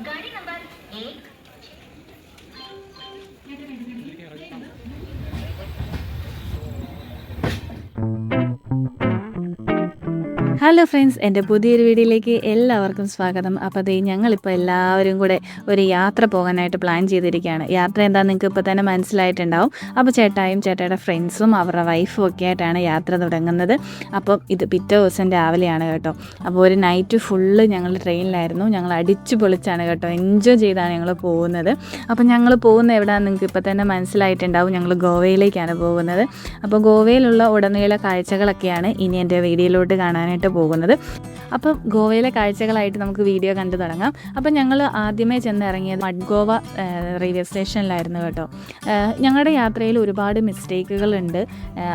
गाड़ी number 1। Hello friends, എൻ്റെ പുതിയൊരു വീഡിയോയിലേക്ക് എല്ലാവർക്കും സ്വാഗതം. അപ്പോൾ ദേ ഞങ്ങളിപ്പോൾ എല്ലാവരും കൂടെ ഒരു യാത്ര പോകാനായിട്ട് പ്ലാൻ ചെയ്തിരിക്കുകയാണ്. യാത്ര എന്താണെന്ന് നിങ്ങൾക്ക് ഇപ്പോൾ തന്നെ മനസ്സിലായിട്ടുണ്ടാവും. അപ്പോൾ ചേട്ടായും ചേട്ടായുടെ ഫ്രണ്ട്സും അവരുടെ വൈഫും ഒക്കെ ആയിട്ടാണ് യാത്ര തുടങ്ങുന്നത്. അപ്പം ഇത് പിറ്റേ ദിവസം രാവിലെയാണ് കേട്ടോ. അപ്പോൾ ഒരു നൈറ്റ് ഫുള്ള് ഞങ്ങൾ ട്രെയിനിലായിരുന്നു. ഞങ്ങൾ അടിച്ചു പൊളിച്ചാണ് കേട്ടോ, എൻജോയ് ചെയ്താണ് ഞങ്ങൾ പോകുന്നത്. അപ്പോൾ ഞങ്ങൾ പോകുന്ന എവിടെയാണെന്ന് നിങ്ങൾക്ക് ഇപ്പോൾ തന്നെ മനസ്സിലായിട്ടുണ്ടാവും. ഞങ്ങൾ ഗോവയിലേക്കാണ് പോകുന്നത്. അപ്പോൾ ഗോവയിലുള്ള ഉടനീള കാഴ്ചകളൊക്കെയാണ് ഇനി എൻ്റെ വീഡിയോയിലോട്ട് കാണാനായിട്ട് പോകുന്നത്. അപ്പം ഗോവയിലെ കാഴ്ചകളായിട്ട് നമുക്ക് വീഡിയോ കണ്ടു തുടങ്ങാം. അപ്പം ഞങ്ങൾ ആദ്യമേ ചെന്ന് ഇറങ്ങിയത് മഡ്ഗോവ റെയിൽവേ സ്റ്റേഷനിലായിരുന്നു കേട്ടോ. ഞങ്ങളുടെ യാത്രയിൽ ഒരുപാട് മിസ്റ്റേക്കുകളുണ്ട്,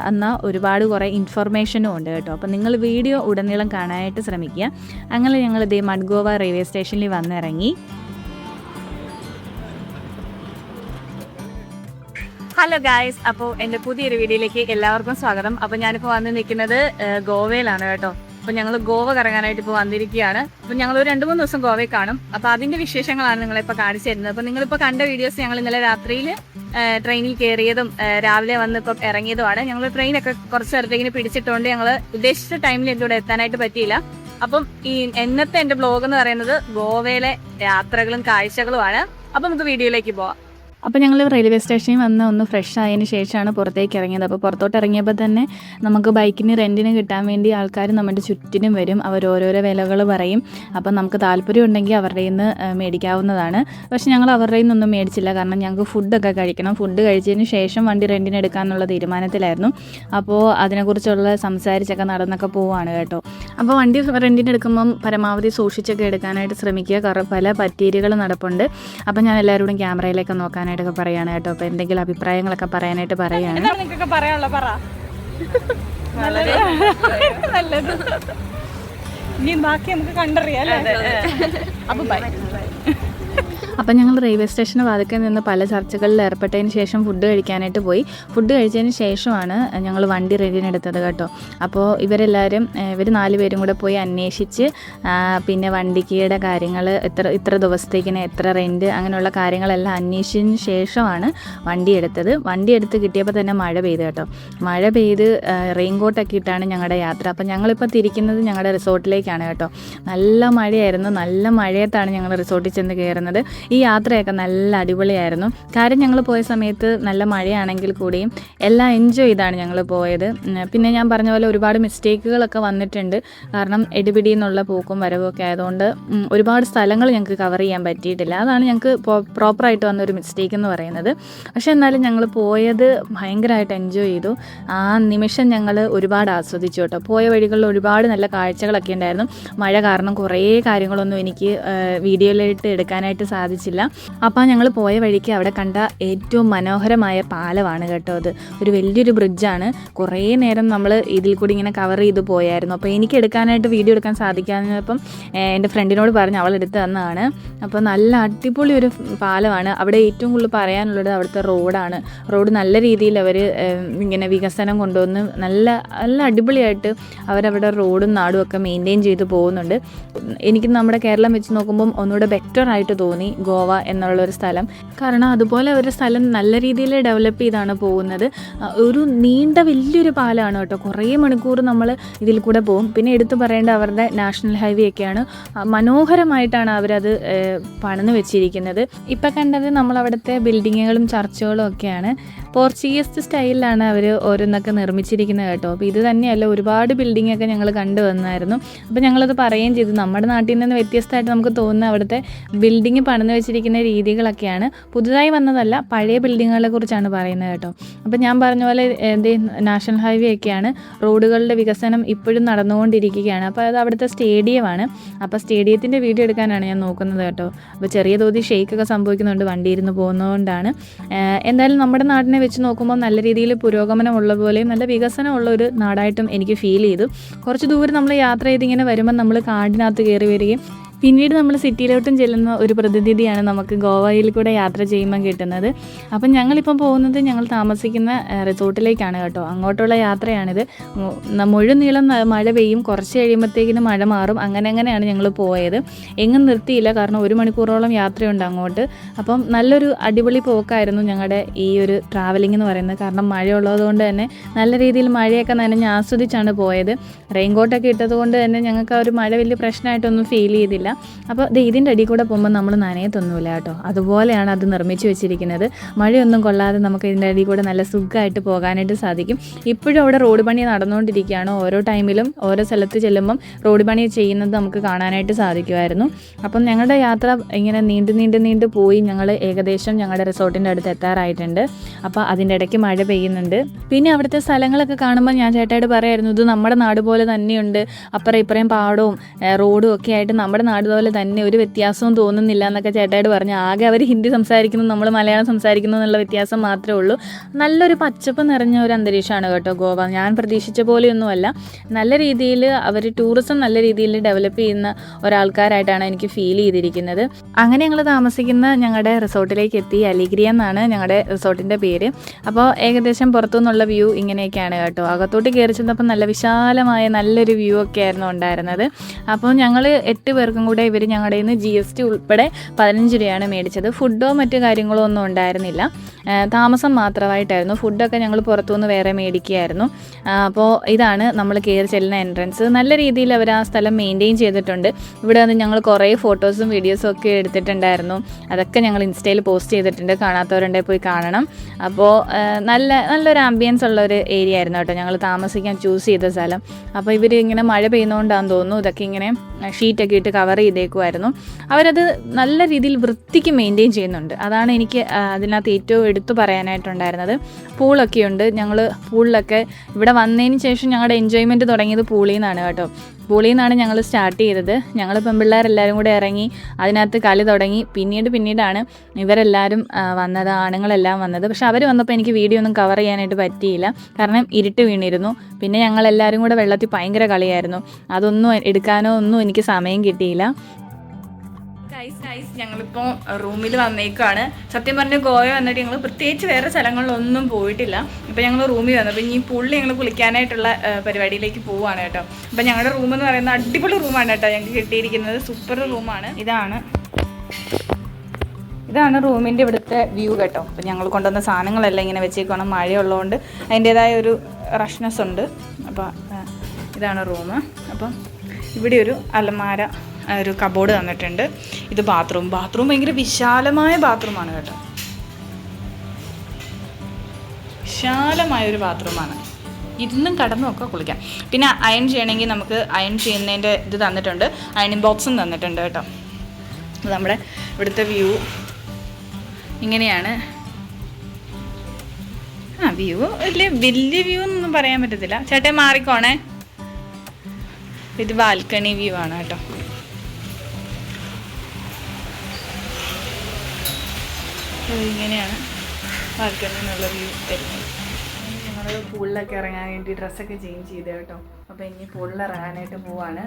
എന്നാൽ ഒരുപാട് കുറേ ഇൻഫർമേഷനും ഉണ്ട് കേട്ടോ. അപ്പം നിങ്ങൾ വീഡിയോ ഉടനീളം കാണാനായിട്ട് ശ്രമിക്കുക. അങ്ങനെ ഞങ്ങൾ ഇതേ മഡ്ഗോവ റെയിൽവേ സ്റ്റേഷനിൽ വന്നിറങ്ങി. ഹലോ ഗായ്സ്, അപ്പോൾ എൻ്റെ പുതിയൊരു വീഡിയോയിലേക്ക് എല്ലാവർക്കും സ്വാഗതം. അപ്പോൾ ഞാനിപ്പോൾ വന്ന് നിൽക്കുന്നത് ഗോവയിലാണ് കേട്ടോ. അപ്പോൾ ഞങ്ങൾ ഗോവ കറങ്ങാനായിട്ട് ഇപ്പോൾ വന്നിരിക്കുകയാണ്. അപ്പോൾ ഞങ്ങൾ ഒരു 2-3 ദിവസം ഗോവയിൽ കാണും. അപ്പോൾ അതിൻ്റെ വിശേഷങ്ങളാണ് നിങ്ങളിപ്പോൾ കാണിച്ചു തരുന്നത്. അപ്പോൾ നിങ്ങളിപ്പോൾ കണ്ട വീഡിയോസ് ഞങ്ങൾ ഇന്നലെ രാത്രിയിൽ ട്രെയിനിൽ കയറിയതും രാവിലെ വന്ന് ഇപ്പോൾ ഇറങ്ങിയതുമാണ്. ഞങ്ങൾ ട്രെയിനൊക്കെ കുറച്ച് നേരത്തേക്കിന് പിടിച്ചിട്ടുകൊണ്ട് ഞങ്ങൾ ഉദ്ദേശിച്ച ടൈമിൽ എൻ്റെ കൂടെ എത്താനായിട്ട് പറ്റിയില്ല. അപ്പം ഈ എന്നത്തെ എൻ്റെ ബ്ലോഗ് എന്ന് പറയുന്നത് ഗോവയിലെ യാത്രകളും കാഴ്ചകളുമാണ്. അപ്പം നമുക്ക് വീഡിയോയിലേക്ക് പോവാം. അപ്പോൾ ഞങ്ങൾ റെയിൽവേ സ്റ്റേഷനിൽ വന്ന് ഒന്ന് ഫ്രഷ് ആയതിന് ശേഷമാണ് പുറത്തേക്ക് ഇറങ്ങിയത്. അപ്പോൾ പുറത്തോട്ട് ഇറങ്ങിയപ്പോൾ തന്നെ നമുക്ക് ബൈക്കിന് റെൻറ്റിന് കിട്ടാൻ വേണ്ടി ആൾക്കാർ നമ്മുടെ ചുറ്റിനും വരും. അവർ ഓരോരോ വിലകൾ പറയും. അപ്പം നമുക്ക് താല്പര്യം ഉണ്ടെങ്കിൽ അവരുടെ നിന്ന് മേടിക്കാവുന്നതാണ്. പക്ഷേ ഞങ്ങൾ അവരുടെ നിന്നൊന്നും മേടിച്ചില്ല, കാരണം ഞങ്ങൾക്ക് ഫുഡൊക്കെ കഴിക്കണം. ഫുഡ് കഴിച്ചതിന് ശേഷം വണ്ടി റെൻറ്റിന് എടുക്കാമെന്നുള്ള തീരുമാനത്തിലായിരുന്നു. അപ്പോൾ അതിനെക്കുറിച്ചുള്ള സംസാരിച്ചൊക്കെ നടന്നൊക്കെ പോവുകയാണ് കേട്ടോ. അപ്പോൾ വണ്ടി റെൻറ്റിന് എടുക്കുമ്പം പരമാവധി സൂക്ഷിച്ചൊക്കെ എടുക്കാനായിട്ട് ശ്രമിക്കുക, കാരണം പല പറ്റീരുകൾ നടപ്പുണ്ട്. അപ്പം ഞാൻ എല്ലാവരോടും ക്യാമറയിലേക്ക് നോക്കാൻ പറയാണ് കേട്ടോ. അപ്പൊ എന്തെങ്കിലും അഭിപ്രായങ്ങളൊക്കെ പറയാനായിട്ട് പറയാണ്. ഇനി ബാക്കി നമുക്ക് കണ്ടറിയാം. അപ്പൊ ബൈ. അപ്പം ഞങ്ങൾ റെയിൽവേ സ്റ്റേഷന് വാതിക്കെ നിന്ന് പല ചർച്ചകളിൽ ഏർപ്പെട്ടതിന് ശേഷം ഫുഡ് കഴിക്കാനായിട്ട് പോയി. ഫുഡ് കഴിച്ചതിന് ശേഷമാണ് ഞങ്ങൾ വണ്ടി റെൻറ്റിനെടുത്തത് കേട്ടോ. അപ്പോൾ ഇവർ 4 പേരും കൂടെ പോയി അന്വേഷിച്ച് പിന്നെ വണ്ടിയുടെ കാര്യങ്ങൾ ഇത്ര ദിവസത്തേക്കിന് എത്ര റെൻറ്റ് അങ്ങനെയുള്ള കാര്യങ്ങളെല്ലാം അന്വേഷിച്ചതിന് ശേഷമാണ് വണ്ടി എടുത്തത്. വണ്ടി എടുത്ത് കിട്ടിയപ്പോൾ തന്നെ മഴ പെയ്തു കേട്ടോ. മഴ പെയ്ത് റെയിൻകോട്ടൊക്കെ ഇട്ടാണ് ഞങ്ങളുടെ യാത്ര. അപ്പം ഞങ്ങളിപ്പോൾ തിരിക്കുന്നത് ഞങ്ങളുടെ റിസോർട്ടിലേക്കാണ് കേട്ടോ. നല്ല മഴയായിരുന്നു. നല്ല മഴയത്താണ് ഞങ്ങൾ റിസോർട്ടിൽ ചെന്ന് കയറുന്നത്. ഈ യാത്രയൊക്കെ നല്ല അടിപൊളിയായിരുന്നു. കാര്യം ഞങ്ങൾ പോയ സമയത്ത് നല്ല മഴയാണെങ്കിൽ കൂടിയും എല്ലാം എൻജോയ് ചെയ്താണ് ഞങ്ങൾ പോയത്. പിന്നെ ഞാൻ പറഞ്ഞ പോലെ ഒരുപാട് മിസ്റ്റേക്കുകളൊക്കെ വന്നിട്ടുണ്ട്, കാരണം എടുപിടി എന്നുള്ള പോക്കും വരവും ഒക്കെ ആയതുകൊണ്ട് ഒരുപാട് സ്ഥലങ്ങൾ ഞങ്ങൾക്ക് കവർ ചെയ്യാൻ പറ്റിയിട്ടില്ല. അതാണ് ഞങ്ങൾക്ക് പ്രോപ്പറായിട്ട് വന്നൊരു മിസ്റ്റേക്ക് എന്ന് പറയുന്നത്. പക്ഷേ എന്നാലും ഞങ്ങൾ പോയത് ഭയങ്കരമായിട്ട് എൻജോയ് ചെയ്തു. ആ നിമിഷം ഞങ്ങൾ ഒരുപാട് ആസ്വദിച്ചു കേട്ടോ. പോയ വഴികളിൽ ഒരുപാട് നല്ല കാഴ്ചകളൊക്കെ ഉണ്ടായിരുന്നു. മഴ കാരണം കുറേ കാര്യങ്ങളൊന്നും എനിക്ക് വീഡിയോയിലായിട്ട് എടുക്കാനായിട്ട് സാധിച്ചില്ല. അപ്പോൾ ഞങ്ങൾ പോയ വഴിക്ക് അവിടെ കണ്ട ഏറ്റവും മനോഹരമായ പാലമാണ് കേട്ടോ. അത് ഒരു വലിയൊരു ബ്രിഡ്ജാണ്. കുറേ നേരം നമ്മൾ ഇതിൽ കൂടി ഇങ്ങനെ കവർ ചെയ്ത് പോയായിരുന്നു. അപ്പോൾ എനിക്ക് എടുക്കാനായിട്ട് വീഡിയോ എടുക്കാൻ സാധിക്കാഞ്ഞപ്പം എൻ്റെ ഫ്രണ്ടിനോട് പറഞ്ഞ് അവൾ എടുത്ത് തന്നതാണ്. അപ്പോൾ നല്ല അടിപൊളി ഒരു പാലമാണ്. അവിടെ ഏറ്റവും കൂടുതൽ പറയാനുള്ളത് അവിടുത്തെ റോഡാണ്. റോഡ് നല്ല രീതിയിൽ അവർ ഇങ്ങനെ വികസനം കൊണ്ടുവന്ന് നല്ല നല്ല അടിപൊളിയായിട്ട് അവരവിടെ റോഡും നാടും ഒക്കെ മെയിൻറ്റെയിൻ ചെയ്ത് പോകുന്നുണ്ട്. എനിക്ക് നമ്മുടെ കേരളം വെച്ച് നോക്കുമ്പം ഒന്നുകൂടെ ബെറ്ററായിട്ട് തോന്നി ഗോവ എന്നുള്ളൊരു സ്ഥലം. കാരണം അതുപോലെ ഒരു സ്ഥലം നല്ല രീതിയിൽ ഡെവലപ്പ് ചെയ്താണ് പോകുന്നത്. ഒരു നീണ്ട വലിയൊരു പാലമാണ് കേട്ടോ. കുറേ മണിക്കൂർ നമ്മൾ ഇതിൽ കൂടെ പോകും. പിന്നെ എടുത്തു പറയേണ്ട അവരുടെ നാഷണൽ ഹൈവേ ഒക്കെയാണ്. മനോഹരമായിട്ടാണ് അവരത് പണിത് വെച്ചിരിക്കുന്നത്. ഇപ്പം കണ്ടത് നമ്മളവിടുത്തെ ബിൽഡിങ്ങുകളും ചർച്ചുകളും ഒക്കെയാണ്. പോർച്ചുഗീസ് സ്റ്റൈലിലാണ് അവർ ഓരോന്നൊക്കെ നിർമ്മിച്ചിരിക്കുന്നത് കേട്ടോ. അപ്പോൾ ഇത് തന്നെയല്ല, ഒരുപാട് ബിൽഡിങ്ങൊക്കെ ഞങ്ങൾ കണ്ടുവന്നായിരുന്നു. അപ്പോൾ ഞങ്ങളത് പറയുകയും ചെയ്തു, നമ്മുടെ നാട്ടിൽ നിന്ന് വ്യത്യസ്തമായിട്ട് നമുക്ക് തോന്നുന്ന അവിടുത്തെ ബിൽഡിങ് പണിത് വെച്ചിരിക്കുന്ന രീതികളൊക്കെയാണ്. പുതുതായി വന്നതല്ല, പഴയ ബിൽഡിങ്ങുകളെ കുറിച്ചാണ് പറയുന്നത് കേട്ടോ. അപ്പോൾ ഞാൻ പറഞ്ഞ പോലെ നാഷണൽ ഹൈവേ ഒക്കെയാണ്. റോഡുകളുടെ വികസനം ഇപ്പോഴും നടന്നുകൊണ്ടിരിക്കുകയാണ്. അപ്പോൾ അത് അവിടുത്തെ സ്റ്റേഡിയമാണ്. അപ്പോൾ സ്റ്റേഡിയത്തിൻ്റെ വീഡിയോ എടുക്കാനാണ് ഞാൻ നോക്കുന്നത് കേട്ടോ. അപ്പോൾ ചെറിയ തോതിൽ ഷെയ്ക്കൊക്കെ സംഭവിക്കുന്നുണ്ട് വണ്ടി ഇരുന്ന് പോകുന്നതുകൊണ്ടാണ്. എന്തായാലും നമ്മുടെ നാടിനെ വെച്ച് നോക്കുമ്പോൾ നല്ല രീതിയിൽ പുരോഗമനമുള്ള പോലെയും നല്ല വികസനമുള്ള ഒരു നാടായിട്ടും എനിക്ക് ഫീൽ ചെയ്തു. കുറച്ച് ദൂരം നമ്മൾ യാത്ര ചെയ്തിങ്ങനെ വരുമ്പോൾ നമ്മൾ കാടിനകത്ത് കയറി വരികയും പിന്നീട് നമ്മൾ സിറ്റിയിലോട്ടും ചെല്ലുന്ന ഒരു പ്രതിനിധിയാണ് നമുക്ക് ഗോവയിൽ കൂടെ യാത്ര ചെയ്യുമ്പോൾ കിട്ടുന്നത്. അപ്പം ഞങ്ങളിപ്പം പോകുന്നത് ഞങ്ങൾ താമസിക്കുന്ന റിസോർട്ടിലേക്കാണ് കേട്ടോ. അങ്ങോട്ടുള്ള യാത്രയാണിത്. മുഴുനീളം മഴ പെയ്യും, കുറച്ച് കഴിയുമ്പോഴത്തേക്കിന് മഴ മാറും. അങ്ങനെയാണ് ഞങ്ങൾ പോയത്. എങ്ങും നിർത്തിയില്ല, കാരണം 1 മണിക്കൂറോളം യാത്രയുണ്ട് അങ്ങോട്ട്. അപ്പം നല്ലൊരു അടിപൊളി പോക്കായിരുന്നു ഞങ്ങളുടെ ഈ ഒരു ട്രാവലിംഗ് എന്ന് പറയുന്നത്. കാരണം മഴയുള്ളത് കൊണ്ട് തന്നെ നല്ല രീതിയിൽ മഴയൊക്കെ നനഞ്ഞ് ആസ്വദിച്ചാണ് പോയത്. റെയിൻകോട്ടൊക്കെ ഇട്ടത് കൊണ്ട് തന്നെ ഞങ്ങൾക്ക് ആ ഒരു മഴ വലിയ പ്രശ്നമായിട്ടൊന്നും ഫീൽ ചെയ്തില്ല. അപ്പോൾ ഇതിൻ്റെ അടിയിൽ കൂടെ പോകുമ്പോൾ നമ്മൾ നനയത്തൊന്നുമില്ല കേട്ടോ. അതുപോലെയാണ് അത് നിർമ്മിച്ച് വെച്ചിരിക്കുന്നത്. മഴയൊന്നും കൊള്ളാതെ നമുക്ക് ഇതിൻ്റെ അടിയിൽ കൂടെ നല്ല സുഖമായിട്ട് പോകാനായിട്ട് സാധിക്കും. ഇപ്പോഴും അവിടെ റോഡ് പണി നടന്നുകൊണ്ടിരിക്കുകയാണ്. ഓരോ ടൈമിലും ഓരോ സ്ഥലത്ത് ചെല്ലുമ്പം റോഡ് പണി ചെയ്യുന്നത് നമുക്ക് കാണാനായിട്ട് സാധിക്കുമായിരുന്നു. അപ്പം ഞങ്ങളുടെ യാത്ര ഇങ്ങനെ നീണ്ടു പോയി ഞങ്ങൾ ഏകദേശം ഞങ്ങളുടെ റിസോർട്ടിൻ്റെ അടുത്ത് എത്താറായിട്ടുണ്ട്. അപ്പോൾ അതിൻ്റെ ഇടയ്ക്ക് മഴ പെയ്യുന്നുണ്ട്. പിന്നെ അവിടുത്തെ സ്ഥലങ്ങളൊക്കെ കാണുമ്പോൾ ഞാൻ ചേട്ടായിട്ട് പറയായിരുന്നു, ഇത് നമ്മുടെ നാട് പോലെ തന്നെയുണ്ട്, അപ്പുറം ഇപ്പുറം പാടവും റോഡും ഒക്കെ ആയിട്ട് നമ്മുടെ നാട് പോലെ തന്നെ ഒരു വ്യത്യാസവും തോന്നുന്നില്ല എന്നൊക്കെ ചേട്ടായിട്ട് പറഞ്ഞു. ആകെ അവർ ഹിന്ദി സംസാരിക്കുന്നു, നമ്മൾ മലയാളം സംസാരിക്കുന്നു എന്നുള്ള വ്യത്യാസം മാത്രമേ ഉള്ളൂ. നല്ലൊരു പച്ചപ്പ് നിറഞ്ഞ ഒരു അന്തരീക്ഷമാണ് കേട്ടോ ഗോവ. ഞാൻ പ്രതീക്ഷിച്ച പോലെയൊന്നുമല്ല. നല്ല രീതിയിൽ അവർ ടൂറിസം നല്ല രീതിയിൽ ഡെവലപ്പ് ചെയ്യുന്ന ഒരാൾക്കാരായിട്ടാണ് എനിക്ക് ഫീൽ ചെയ്തിരിക്കുന്നത്. അങ്ങനെ ഞങ്ങൾ താമസിക്കുന്ന ഞങ്ങളുടെ റിസോർട്ടിലേക്ക് എത്തി. അലിഗ്രിയ എന്നാണ് ഞങ്ങളുടെ റിസോർട്ടിൻ്റെ പേര്. അപ്പോൾ ഏകദേശം പുറത്തുനിന്നുള്ള വ്യൂ ഇങ്ങനെയൊക്കെയാണ് കേട്ടോ. അകത്തോട്ട് കയറി ചെന്നപ്പോൾ നല്ല വിശാലമായ നല്ലൊരു വ്യൂ ഒക്കെ ആയിരുന്നു ഉണ്ടായിരുന്നത്. അപ്പോൾ ഞങ്ങൾ 8 പേർക്കും കൂടെ ഇവർ ഞങ്ങളുടെ നിന്ന് GST ഉൾപ്പെടെ 15 രൂപയാണ് മേടിച്ചത്. ഫുഡോ മറ്റു കാര്യങ്ങളോ ഒന്നും ഉണ്ടായിരുന്നില്ല, താമസം മാത്രമായിട്ടായിരുന്നു. ഫുഡൊക്കെ ഞങ്ങൾ പുറത്തുനിന്ന് വേറെ മേടിക്കുകയായിരുന്നു. അപ്പോൾ ഇതാണ് നമ്മൾ കയറി ചെല്ലുന്ന എൻട്രൻസ്. നല്ല രീതിയിൽ അവർ ആ സ്ഥലം മെയിൻറ്റെയിൻ ചെയ്തിട്ടുണ്ട്. ഇവിടെ വന്ന് ഞങ്ങൾ കുറേ ഫോട്ടോസും വീഡിയോസും ഒക്കെ എടുത്തിട്ടുണ്ടായിരുന്നു. അതൊക്കെ ഞങ്ങൾ ഇൻസ്റ്റയിൽ പോസ്റ്റ് ചെയ്തിട്ടുണ്ട്, കാണാത്തവരുണ്ടെങ്കിൽ പോയി കാണണം. അപ്പോൾ നല്ലൊരു ആംബിയൻസ് ഉള്ളൊരു ഏരിയ ആയിരുന്നു കേട്ടോ ഞങ്ങൾ താമസിക്കാൻ ചൂസ് ചെയ്ത സ്ഥലം. അപ്പോൾ ഇവർ ഇങ്ങനെ മഴ പെയ്യുന്നതുകൊണ്ടാണെന്ന് തോന്നുന്നു ഇതൊക്കെ ഇങ്ങനെ ഷീറ്റൊക്കെ ഇട്ട് കവർ ചെയ്തേക്കുമായിരുന്നു. അവരത് നല്ല രീതിയിൽ വൃത്തിക്ക് മെയിൻറ്റെയിൻ ചെയ്യുന്നുണ്ട്. അതാണ് എനിക്ക് അതിനകത്ത് ഏറ്റവും എടുത്തു പറയാനായിട്ടുണ്ടായിരുന്നത്. പൂളൊക്കെ ഉണ്ട്. ഞങ്ങൾ പൂളിലൊക്കെ ഇവിടെ വന്നതിന് ശേഷം ഞങ്ങളുടെ എൻജോയ്മെൻറ്റ് തുടങ്ങിയത് പൂളിൽ നിന്നാണ് കേട്ടോ. പൂളിൽ നിന്നാണ് ഞങ്ങൾ സ്റ്റാർട്ട് ചെയ്തത്. ഞങ്ങൾ പെൺപിള്ളേരെല്ലാവരും കൂടെ ഇറങ്ങി അതിനകത്ത് കളി തുടങ്ങി. പിന്നീടാണ് ഇവരെല്ലാവരും വന്നത്, ആണുങ്ങളെല്ലാം വന്നത്. പക്ഷെ അവർ വന്നപ്പോൾ എനിക്ക് വീഡിയോ ഒന്നും കവർ ചെയ്യാനായിട്ട് പറ്റിയില്ല, കാരണം ഇരുട്ട് വീണിരുന്നു. പിന്നെ ഞങ്ങളെല്ലാവരും കൂടെ വെള്ളത്തിൽ ഭയങ്കര കളിയായിരുന്നു. അതൊന്നും എടുക്കാനോ ഒന്നും എനിക്ക് സമയം കിട്ടിയില്ല. ഞങ്ങളിപ്പോൾ റൂമിൽ വന്നേക്കാണ്. സത്യം പറഞ്ഞ ഗോവ വന്നിട്ട് ഞങ്ങൾ പ്രത്യേകിച്ച് വേറെ സ്ഥലങ്ങളിലൊന്നും പോയിട്ടില്ല. ഇപ്പോൾ ഞങ്ങൾ റൂമിൽ വന്നു. അപ്പോൾ ഇനി പുള്ളി ഞങ്ങൾ കുളിക്കാനായിട്ടുള്ള പരിപാടിയിലേക്ക് പോവുകയാണ് കേട്ടോ. അപ്പോൾ ഞങ്ങളുടെ റൂം എന്ന് പറയുന്നത് അടിപൊളി റൂമാണ് കേട്ടോ ഞങ്ങൾക്ക് കിട്ടിയിരിക്കുന്നത്. സൂപ്പർ റൂമാണ്. ഇതാണ് റൂമിൻ്റെ ഇവിടുത്തെ വ്യൂ കേട്ടോ. അപ്പോൾ ഞങ്ങൾ കൊണ്ടുവന്ന സാധനങ്ങളെല്ലാം ഇങ്ങനെ വെച്ചേക്കണം. മഴയുള്ളതുകൊണ്ട് അതിൻ്റേതായ ഒരു റഷ്നെസ് ഉണ്ട്. അപ്പോൾ ഇതാണ് റൂം. അപ്പം ഇവിടെ ഒരു അലമാര, ഒരു കബോർഡ് തന്നിട്ടുണ്ട്. ഇത് ബാത്റൂം ഭയങ്കര വിശാലമായ ബാത്റൂമാണ് കേട്ടോ. വിശാലമായൊരു ബാത്റൂമാണ്. ഇരുന്നും കടന്നും ഒക്കെ കുളിക്കാം. പിന്നെ അയൺ ചെയ്യണമെങ്കിൽ നമുക്ക് അയൺ ചെയ്യുന്നതിൻ്റെ ഇത് തന്നിട്ടുണ്ട്. അയണിങ് ബോക്സും തന്നിട്ടുണ്ട് കേട്ടോ. നമ്മുടെ ഇവിടുത്തെ വ്യൂ ഇങ്ങനെയാണ്. വ്യൂ വലിയ വ്യൂ എന്നൊന്നും പറയാൻ പറ്റത്തില്ല. ചേട്ടൻ മാറിക്കോണേ. ഇത് ബാൽക്കണി വ്യൂ ആണ് കേട്ടോ. ഇങ്ങനെയാണ് ബാൽക്കണിയിൽ നിന്നുള്ള വ്യൂ വരുന്നത്. ഞങ്ങൾ പൂളിലൊക്കെ ഇറങ്ങാൻ വേണ്ടി ഡ്രസ്സൊക്കെ ചേഞ്ച് ചെയ്ത് കേട്ടോ. അപ്പോൾ ഇനി പൂളിൽ ഇറങ്ങാനായിട്ട് പോവാണ്.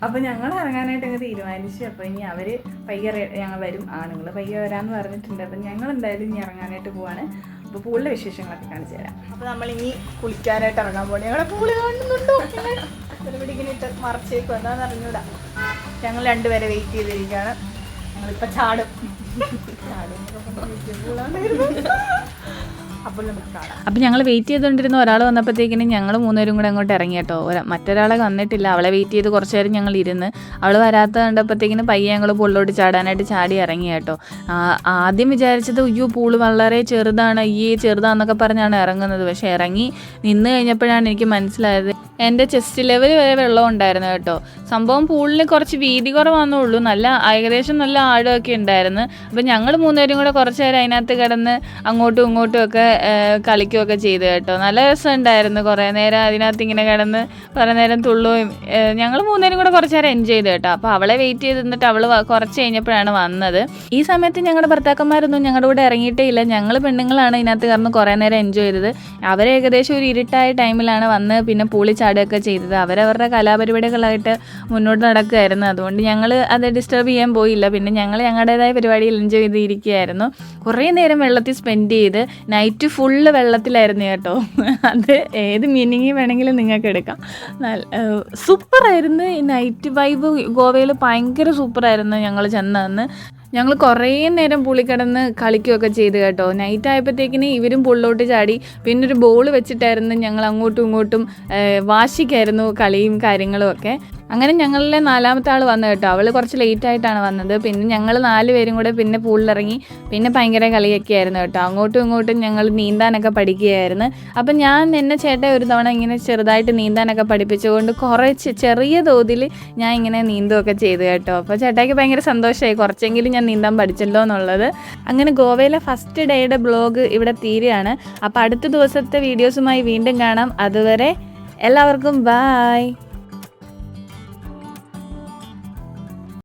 അപ്പോൾ ഞങ്ങൾ ഇറങ്ങാനായിട്ട് അങ്ങ് തീരുമാനിച്ചു. അപ്പോൾ ഇനി അവർ പയ്യെ ഞങ്ങൾ വരും, ആണുങ്ങൾ പയ്യെ വരാമെന്ന് പറഞ്ഞിട്ടുണ്ട്. അപ്പം ഞങ്ങൾ എന്തായാലും ഇനി ഇറങ്ങാനായിട്ട് പോവാണ്. അപ്പോൾ പൂളിലെ വിശേഷങ്ങളൊക്കെ കാണിച്ചു തരാം. അപ്പോൾ നമ്മളിനി കുളിക്കാനായിട്ട് ഇറങ്ങാൻ പോകണം. ഞങ്ങളുടെ പൂള് കാണുന്നുണ്ടോ? ഒരുപടി ഇങ്ങനെ ഇട്ട് മറച്ചേക്കും, എന്താണെന്ന് അറിഞ്ഞൂടാ. ഞങ്ങൾ 2 പേരെ വെയിറ്റ് ചെയ്തിരിക്കുകയാണ്. ഞങ്ങളിപ്പോൾ ചാടും. അപ്പം ഞങ്ങൾ വെയിറ്റ് ചെയ്തുകൊണ്ടിരുന്ന ഒരാൾ വന്നപ്പോഴത്തേക്കിനും ഞങ്ങൾ 3 പേരും കൂടെ അങ്ങോട്ട് ഇറങ്ങി കേട്ടോ. മറ്റൊരാളെ വന്നിട്ടില്ല. അവളെ വെയിറ്റ് ചെയ്ത് കുറച്ച് നേരം ഞങ്ങൾ ഇരുന്ന്. അവൾ വരാത്ത കണ്ടപ്പോഴത്തേക്കിനും പയ്യെ ഞങ്ങൾ പൂളിലോട്ട് ചാടാനായിട്ട് ചാടി ഇറങ്ങി കേട്ടോ. ആദ്യം വിചാരിച്ചത് അയ്യോ പൂള് വളരെ ചെറുതാണ്, ചെറുതാന്നൊക്കെ പറഞ്ഞാണ് ഇറങ്ങുന്നത്. പക്ഷേ ഇറങ്ങി നിന്ന് കഴിഞ്ഞപ്പോഴാണ് എനിക്ക് മനസ്സിലായത് എൻ്റെ ചെസ്റ്റ് ലെവൽ വരെ വെള്ളം ഉണ്ടായിരുന്നു കേട്ടോ. സംഭവം പൂളിന് കുറച്ച് വീതി കുറവാന്നേ ഉള്ളൂ, ഏകദേശം നല്ല ആഴമൊക്കെ ഉണ്ടായിരുന്നു. അപ്പം ഞങ്ങൾ 3 പേരും കൂടെ കുറച്ച് നേരം അതിനകത്ത് കിടന്ന് അങ്ങോട്ടും ഇങ്ങോട്ടും ഒക്കെ കളിക്കുകയൊക്കെ ചെയ്തു കേട്ടോ. നല്ല രസമുണ്ടായിരുന്നു. കുറേ നേരം അതിനകത്ത് ഇങ്ങനെ കിടന്ന് കുറേ നേരം തുള്ളുകയും ഞങ്ങൾ 3 പേരും കൂടെ കുറച്ച് നേരം എൻജോയ് ചെയ്തു കേട്ടോ. അപ്പോൾ അവളെ വെയിറ്റ് ചെയ്ത് നിന്നിട്ട് അവൾ കുറച്ച് കഴിഞ്ഞപ്പോഴാണ് വന്നത്. ഈ സമയത്ത് ഞങ്ങളുടെ ഭർത്താക്കന്മാരൊന്നും ഞങ്ങളുടെ കൂടെ ഇറങ്ങിയിട്ടേ ഇല്ല. ഞങ്ങൾ പെണ്ണുങ്ങളാണ് ഇതിനകത്ത് കാരണം കുറേ നേരം എൻജോയ് ചെയ്തത്. അവർ ഏകദേശം ഒരു ഇരുട്ടായ ടൈമിലാണ് വന്ന് പിന്നെ പൂളി ചാടുകയൊക്കെ ചെയ്തത്. അവരവരുടെ കലാപരിപാടികളായിട്ട് മുന്നോട്ട് നടക്കുകയായിരുന്നു. അതുകൊണ്ട് ഞങ്ങൾ അത് ഡിസ്റ്റർബ് ചെയ്യാൻ പോയില്ല. പിന്നെ ഞങ്ങൾ ഞങ്ങളുടേതായ പരിപാടിയിൽ എൻജോയ് ചെയ്തിരിക്കുകയായിരുന്നു. കുറേ നേരം വെള്ളത്തിൽ സ്പെൻഡ് ചെയ്ത് നൈറ്റ് ഫുള്ള് വെള്ളത്തിലായിരുന്നു കേട്ടോ. അത് ഏത് മീനിങ് വേണമെങ്കിലും നിങ്ങൾക്ക് എടുക്കാം. സൂപ്പറായിരുന്നു. ഈ നൈറ്റ് വൈബ് ഗോവയിൽ ഭയങ്കര സൂപ്പറായിരുന്നു. ഞങ്ങൾ ചെന്നന്ന് ഞങ്ങൾ കുറേ നേരം പുള്ളി കിടന്ന് കളിക്കുകയൊക്കെ ചെയ്ത് കേട്ടോ. നൈറ്റ് ആയപ്പോഴത്തേക്കിന് ഇവരും പുള്ളിലോട്ട് ചാടി. പിന്നെ ഒരു ബോൾ വെച്ചിട്ടായിരുന്നു ഞങ്ങൾ അങ്ങോട്ടും ഇങ്ങോട്ടും വാശിക്കായിരുന്നു കളിയും കാര്യങ്ങളും ഒക്കെ. അങ്ങനെ ഞങ്ങളിലെ 4ാമത്തെ ആൾ വന്നു കേട്ടോ. അവൾ കുറച്ച് ലേറ്റായിട്ടാണ് വന്നത്. പിന്നെ ഞങ്ങൾ 4 പേരും കൂടെ പിന്നെ പൂളിലിറങ്ങി. പിന്നെ ഭയങ്കര കളിയൊക്കെ ആയിരുന്നു കേട്ടോ. അങ്ങോട്ടും ഇങ്ങോട്ടും ഞങ്ങൾ നീന്താനൊക്കെ പഠിക്കുകയായിരുന്നു. അപ്പം എന്നെ ചേട്ടൻ ഒരു തവണ ഇങ്ങനെ ചെറുതായിട്ട് നീന്താനൊക്കെ പഠിപ്പിച്ചുകൊണ്ട് കുറച്ച് ചെറിയ തോതിൽ ഞാൻ ഇങ്ങനെ നീന്തുകയൊക്കെ ചെയ്തു കേട്ടോ. അപ്പോൾ ചേട്ടായിക്ക് ഭയങ്കര സന്തോഷമായി, കുറച്ചെങ്കിലും ഞാൻ നീന്താൻ പഠിച്ചല്ലോ എന്നുള്ളത്. അങ്ങനെ ഗോവയിലെ ഫസ്റ്റ് ഡേയുടെ ബ്ലോഗ് ഇവിടെ തീരുകയാണ്. അപ്പോൾ അടുത്ത ദിവസത്തെ വീഡിയോസുമായി വീണ്ടും കാണാം. അതുവരെ എല്ലാവർക്കും ബായ്.